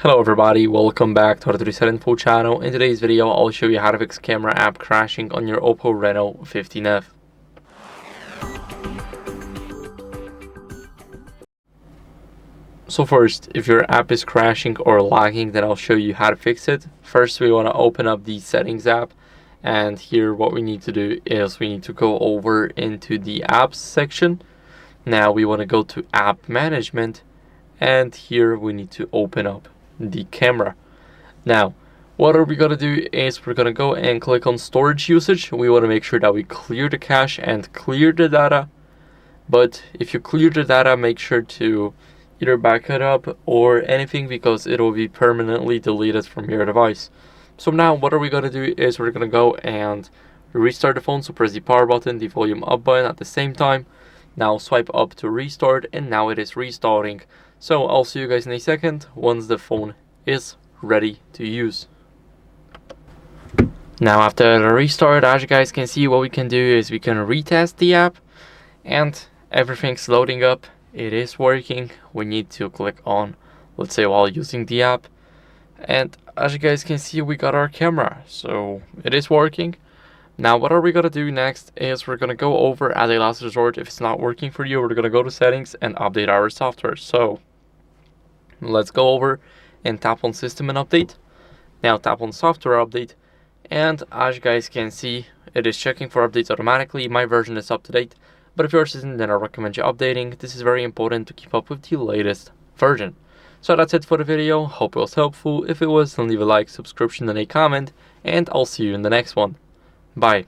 Hello everybody, welcome back to HardReset.Info channel. In today's video, I'll show you how to fix camera app crashing on your OPPO Reno 15F. So first, if your app is crashing or lagging, then I'll show you how to fix it. First, we want to open up the settings app, and here what we need to do is we need to go over into the apps section. Now we want to go to app management, and here we need to open up the camera. Now what are we going to do is we're going to go and click on storage usage. We want to make sure that we clear the cache and clear the data, but if you clear the data, make sure to either back it up or anything, because it will be permanently deleted from your device. So now what are we going to do is we're going to go and restart the phone. So press the power button, the volume up button at the same time. Now swipe up to restart, and now it is restarting. So I'll see you guys in a second once the phone is ready to use. Now after the restart, as you guys can see, what we can do is we can retest the app, and everything's loading up. It is working. We need to click on, let's say, while using the app, and as you guys can see, we got our camera, so it is working. Now what are we gonna do next is we're gonna go over as a last resort. If it's not working for you, we're gonna go to settings and update our software. So let's go over and tap on system and update. Now tap on software update, and as you guys can see, it is checking for updates automatically. My version is up to date, but if yours isn't, then I recommend you updating. This is very important to keep up with the latest version. So that's it for the video. Hope it was helpful. If it was, then leave a like, subscription, and a comment, and I'll see you in the next one. Bye.